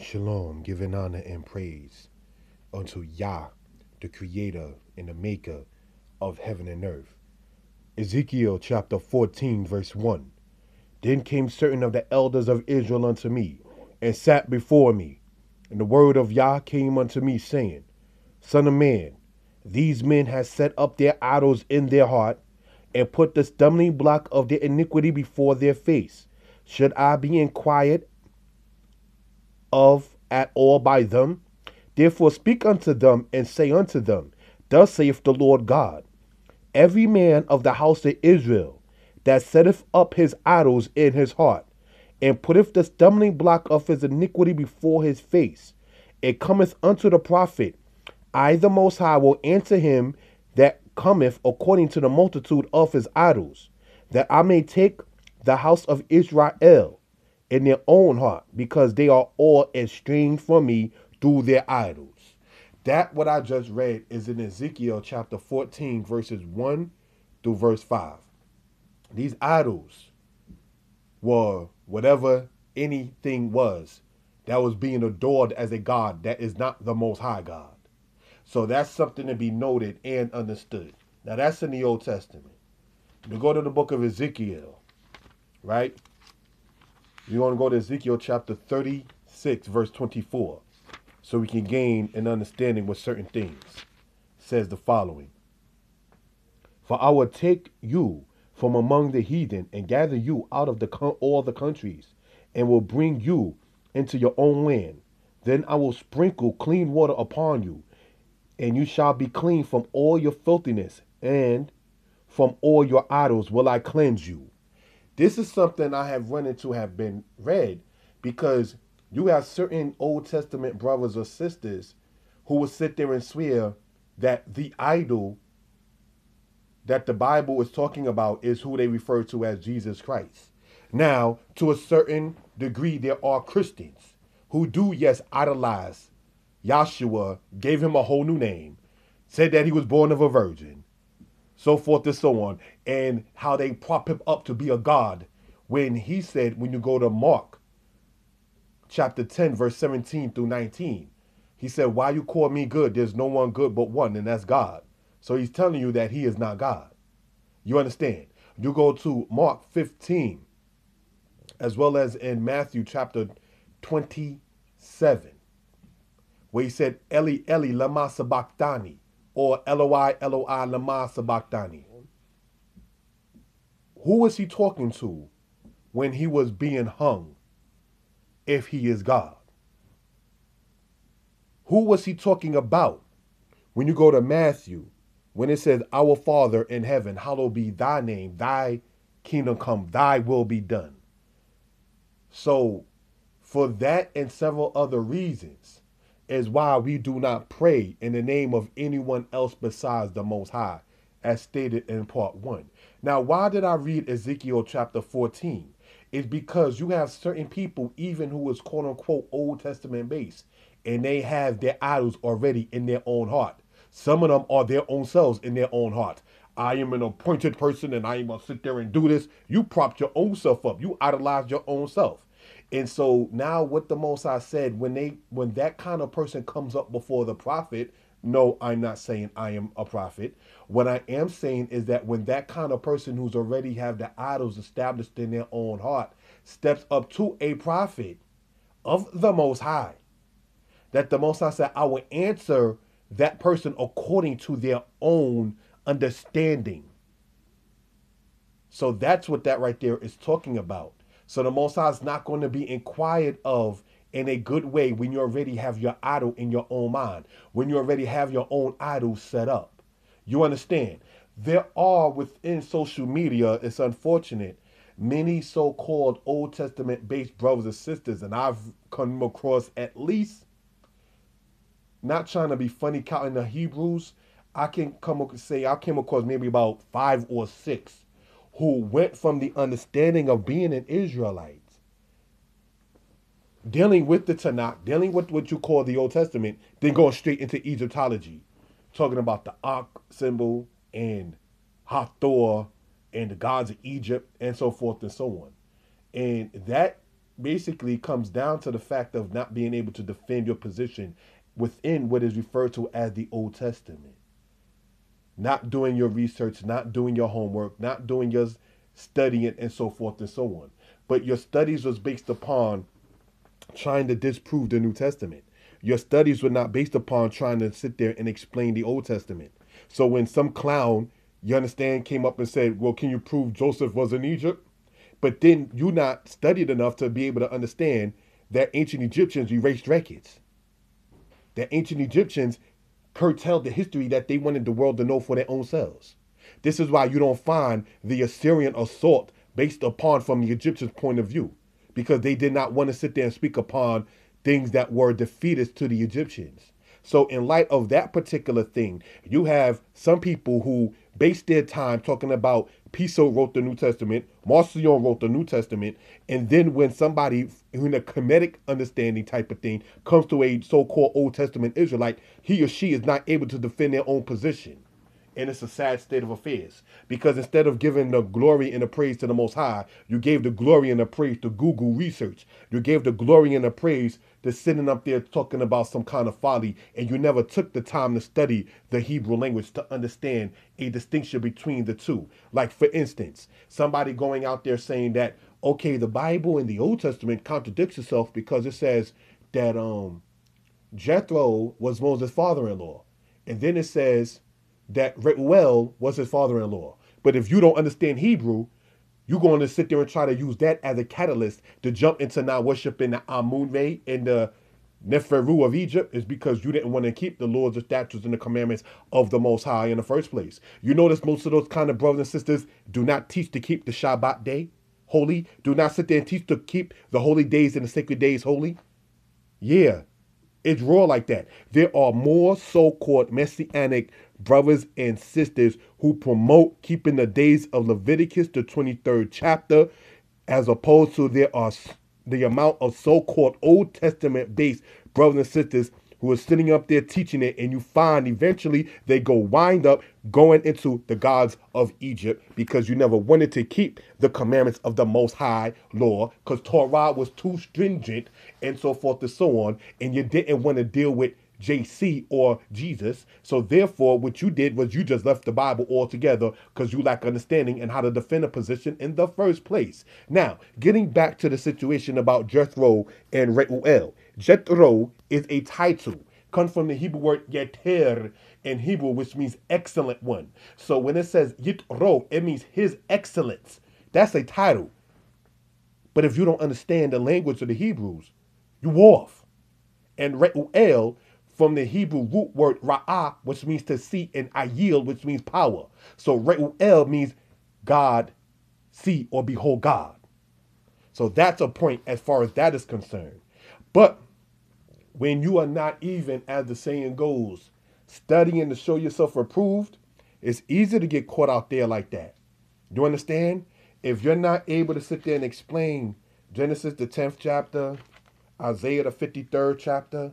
Shalom, giving honor and praise unto Yah, the creator and the maker of heaven and earth. Ezekiel chapter 14, verse 1. Then came certain of the elders of Israel unto me, and sat before me. And the word of Yah came unto me, saying, Son of man, these men have set up their idols in their heart, and put the stumbling block of their iniquity before their face. Should I be inquired of at all by them? Therefore speak unto them, and say unto them, Thus saith the Lord God, every man of the house of Israel that setteth up his idols in his heart, and putteth the stumbling block of his iniquity before his face, it cometh unto the prophet, I the Most High will answer him that cometh according to the multitude of his idols, that I may take the house of Israel in their own heart, because they are all estranged from me through their idols. That what I just read is in Ezekiel chapter 14, verses 1 through verse 5. These idols were whatever anything was that was being adored as a God that is not the Most High God. So that's something to be noted and understood. Now that's in the Old Testament. You go to the book of Ezekiel, right? You want to go to Ezekiel chapter 36, verse 24, so we can gain an understanding with certain things. It says the following. For I will take you from among the heathen and gather you out of all the countries, and will bring you into your own land. Then I will sprinkle clean water upon you, and you shall be clean from all your filthiness, and from all your idols will I cleanse you. This is something I have run into, have been read, because you have certain Old Testament brothers or sisters who will sit there and swear that the idol that the Bible is talking about is who they refer to as Jesus Christ. Now, to a certain degree, there are Christians who do, yes, idolize Yahshua, gave him a whole new name, said that he was born of a virgin, so forth and so on, and how they prop him up to be a god, when he said, when you go to Mark chapter 10, verse 17 through 19, he said, why you call me good? There's no one good but one, and that's God. So he's telling you that he is not God. You understand? You go to Mark 15, as well as in Matthew chapter 27, where he said, Eli, Eli, lama sabachthani, or Eloi, Eloi, lama sabachthani. Who was he talking to when he was being hung, if he is God? Who was he talking about when you go to Matthew, when it says, Our Father in heaven, hallowed be thy name, thy kingdom come, thy will be done. So for that and several other reasons is why we do not pray in the name of anyone else besides the Most High, as stated in part 1. Now, why did I read Ezekiel chapter 14? It's because you have certain people, even who is quote unquote Old Testament based, and they have their idols already in their own heart. Some of them are their own selves in their own heart. I am an appointed person and I am going to sit there and do this. You propped your own self up. You idolized your own self. And so now what the Most High said, when that kind of person comes up before the prophet, no, I'm not saying I am a prophet. What I am saying is that when that kind of person who's already have the idols established in their own heart steps up to a prophet of the Most High, that the Most High said, I will answer that person according to their own understanding. So that's what that right there is talking about. So the Most High is not going to be inquired of in a good way when you already have your idol in your own mind, when you already have your own idol set up. You understand? There are within social media, it's unfortunate, many so-called Old Testament based brothers and sisters, and I've come across at least, not trying to be funny counting the Hebrews, I came across maybe about 5 or 6 who went from the understanding of being an Israelite, dealing with the Tanakh, dealing with what you call the Old Testament, then going straight into Egyptology, talking about the Ankh symbol and Hathor and the gods of Egypt and so forth and so on. And that basically comes down to the fact of not being able to defend your position within what is referred to as the Old Testament. Not doing your research, not doing your homework, not doing your studying, and so forth and so on. But your studies was based upon trying to disprove the New Testament. Your studies were not based upon trying to sit there and explain the Old Testament. So when some clown, you understand, came up and said, well, can you prove Joseph was in Egypt? But then you not studied enough to be able to understand that ancient Egyptians erased records. That ancient Egyptians curtailed the history that they wanted the world to know for their own selves. This is why you don't find the Assyrian assault based upon from the Egyptians' point of view, because they did not want to sit there and speak upon things that were defeatist to the Egyptians. So in light of that particular thing, you have some people who base their time talking about Piso wrote the New Testament, Marcion wrote the New Testament, and then when somebody in a comedic understanding type of thing comes to a so-called Old Testament Israelite, he or she is not able to defend their own position. And it's a sad state of affairs, because instead of giving the glory and the praise to the Most High, you gave the glory and the praise to Google research. You gave the glory and the praise to sitting up there talking about some kind of folly, and you never took the time to study the Hebrew language to understand a distinction between the two. Like, for instance, somebody going out there saying that, okay, the Bible in the Old Testament contradicts itself because it says that Jethro was Moses' father-in-law. And then it says that Reuel was his father-in-law. But if you don't understand Hebrew, you're going to sit there and try to use that as a catalyst to jump into now worshiping the Amun-Re and the Neferu of Egypt, is because you didn't want to keep the laws, the statutes, and the commandments of the Most High in the first place. You notice most of those kind of brothers and sisters do not teach to keep the Shabbat day holy. Do not sit there and teach to keep the holy days and the sacred days holy. Yeah, it's raw like that. There are more so-called messianic brothers and sisters who promote keeping the days of Leviticus, the 23rd chapter, as opposed to there are the amount of so-called Old Testament based brothers and sisters who are sitting up there teaching it, and you find eventually they go wind up going into the gods of Egypt because you never wanted to keep the commandments of the Most High law because Torah was too stringent and so forth and so on, and you didn't want to deal with JC or Jesus. So therefore, what you did was you just left the Bible altogether because you lack understanding and how to defend a position in the first place. Now, getting back to the situation about Jethro and Reuel. Jethro is a title, comes from the Hebrew word yeter in Hebrew, which means excellent one. So when it says Yitro, it means his excellence. That's a title. But if you don't understand the language of the Hebrews, you off. And Reuel, from the Hebrew root word ra'ah, which means to see, and ayil, which means power. So Reuel means God, see, or behold God. So that's a point as far as that is concerned. But when you are not even, as the saying goes, studying to show yourself approved, it's easy to get caught out there like that. You understand? If you're not able to sit there and explain Genesis, the 10th chapter, Isaiah, the 53rd chapter,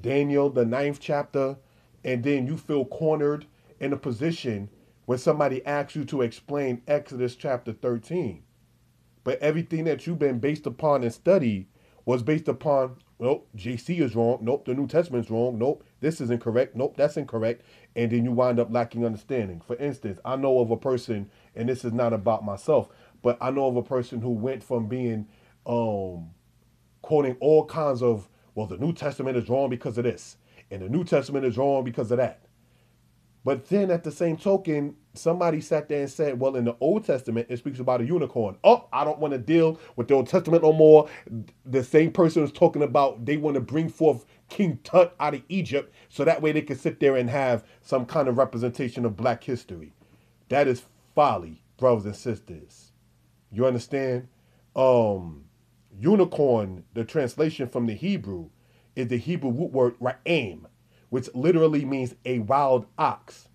Daniel, the 9th chapter, and then you feel cornered in a position when somebody asks you to explain Exodus chapter 13. But everything that you've been based upon and studied was based upon, nope, JC is wrong. Nope, the New Testament's wrong. Nope, this is incorrect. Nope, that's incorrect. And then you wind up lacking understanding. For instance, I know of a person, and this is not about myself, but I know of a person who went from being quoting all kinds of, well, the New Testament is wrong because of this, and the New Testament is wrong because of that. But then at the same token, somebody sat there and said, well, in the Old Testament, it speaks about a unicorn. Oh, I don't want to deal with the Old Testament no more. The same person was talking about they want to bring forth King Tut out of Egypt so that way they can sit there and have some kind of representation of black history. That is folly, brothers and sisters. You understand? Unicorn, the translation from the Hebrew, is the Hebrew root word ra'am, which literally means a wild ox.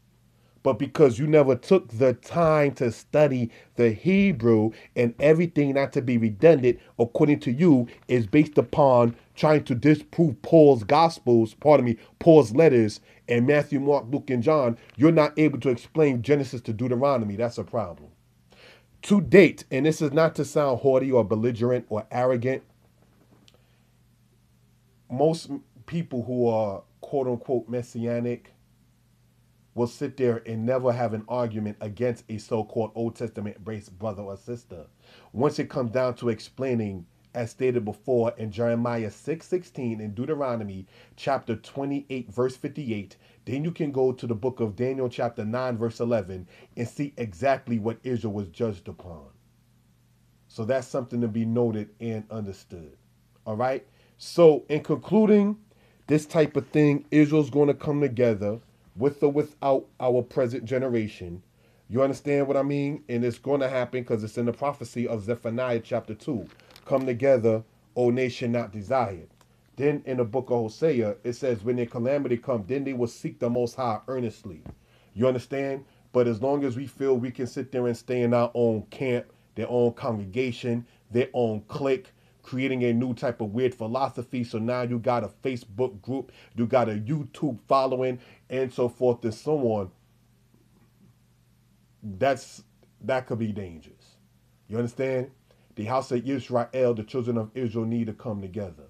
But because you never took the time to study the Hebrew, and everything, not to be redundant, according to you, is based upon trying to disprove Paul's gospels, Paul's letters, and Matthew, Mark, Luke, and John, you're not able to explain Genesis to Deuteronomy. That's a problem. To date, and this is not to sound haughty or belligerent or arrogant, most people who are quote unquote messianic will sit there and never have an argument against a so-called Old Testament based brother or sister. Once it comes down to explaining, as stated before in Jeremiah 6:16 and Deuteronomy chapter 28 verse 58, then you can go to the book of Daniel chapter 9 verse 11 and see exactly what Israel was judged upon. So that's something to be noted and understood. All right. So in concluding, this type of thing, Israel's going to come together with or without our present generation. You understand what I mean? And it's going to happen because it's in the prophecy of Zephaniah chapter 2. Come together, O nation not desired. Then in the book of Hosea, it says, when their calamity comes, then they will seek the Most High earnestly. You understand? But as long as we feel we can sit there and stay in our own camp, their own congregation, their own clique, creating a new type of weird philosophy. So now you got a Facebook group, you got a YouTube following, and so forth and so on. That could be dangerous. You understand? The house of Israel, the children of Israel need to come together.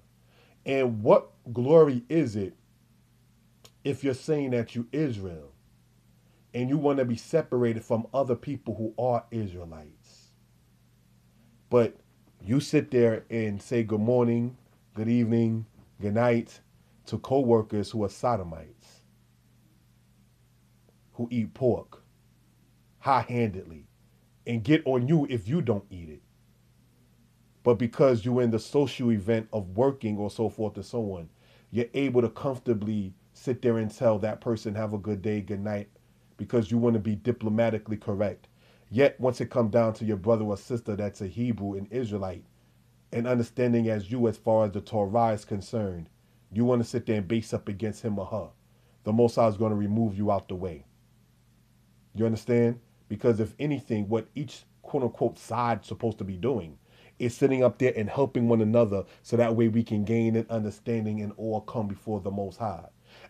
And what glory is it if you're saying that you Israel and you want to be separated from other people who are Israelites? But you sit there and say good morning, good evening, good night to co-workers who are sodomites, who eat pork high-handedly, and get on you if you don't eat it. But because you're in the social event of working or so forth and so on, you're able to comfortably sit there and tell that person have a good day, good night, because you want to be diplomatically correct. Yet once it comes down to your brother or sister that's a Hebrew, an Israelite, and understanding as you as far as the Torah is concerned, you want to sit there and base up against him or her. The Most High is going to remove you out the way. You understand? Because if anything, what each quote unquote side is supposed to be doing is sitting up there and helping one another so that way we can gain an understanding and all come before the Most High.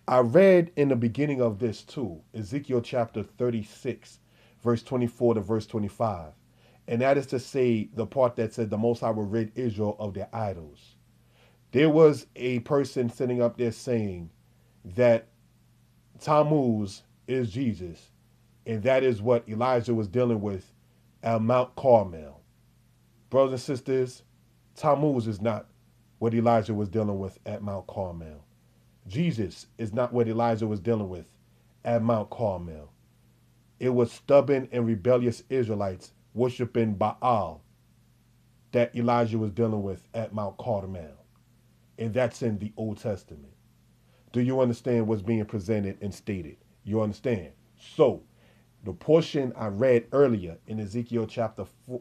I read in the beginning of this too, Ezekiel chapter 36, verse 24 to verse 25. And that is to say the part that said the Most High will rid Israel of their idols. There was a person sitting up there saying that Tammuz is Jesus, and that is what Elijah was dealing with at Mount Carmel. Brothers and sisters, Tammuz is not what Elijah was dealing with at Mount Carmel. Jesus is not what Elijah was dealing with at Mount Carmel. It was stubborn and rebellious Israelites worshiping Baal that Elijah was dealing with at Mount Carmel. And that's in the Old Testament. Do you understand what's being presented and stated? You understand? So, the portion I read earlier in Ezekiel chapter 4,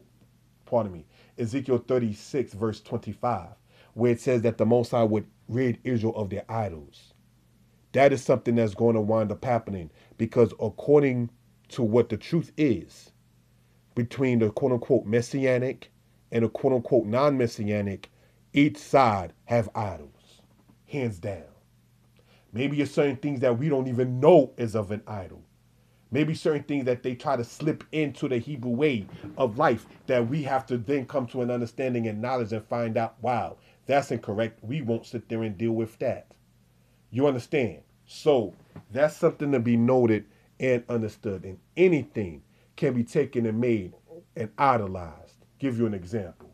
Ezekiel 36 verse 25, where it says that the Most High would rid Israel of their idols. That is something that's going to wind up happening because according to what the truth is, between the quote unquote messianic and the quote unquote non-messianic, each side have idols, hands down. Maybe it's certain things that we don't even know is of an idol. Maybe certain things that they try to slip into the Hebrew way of life that we have to then come to an understanding and knowledge and find out, wow, that's incorrect. We won't sit there and deal with that. You understand? So that's something to be noted and understood. And anything can be taken and made and idolized. Give you an example.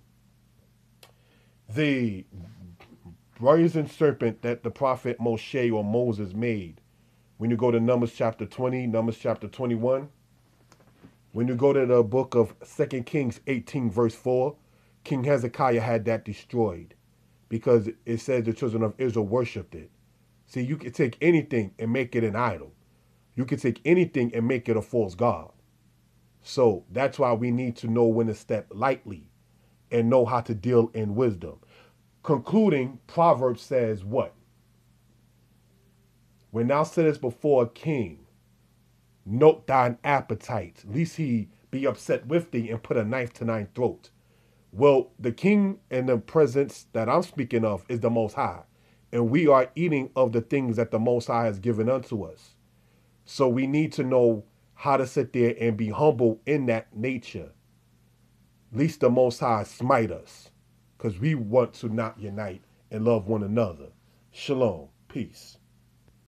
The brazen serpent that the prophet Moshe or Moses made, when you go to Numbers chapter 20, Numbers chapter 21, when you go to the book of 2 Kings 18 verse 4, King Hezekiah had that destroyed because it says the children of Israel worshipped it. See, you can take anything and make it an idol. You can take anything and make it a false god. So that's why we need to know when to step lightly and know how to deal in wisdom. Concluding, Proverbs says what? When thou sittest before a king, note thine appetite, lest he be upset with thee and put a knife to thine throat. Well, the king and the presence that I'm speaking of is the Most High. And we are eating of the things that the Most High has given unto us. So we need to know how to sit there and be humble in that nature. Lest the Most High smite us. Because we want to not unite and love one another. Shalom. Peace.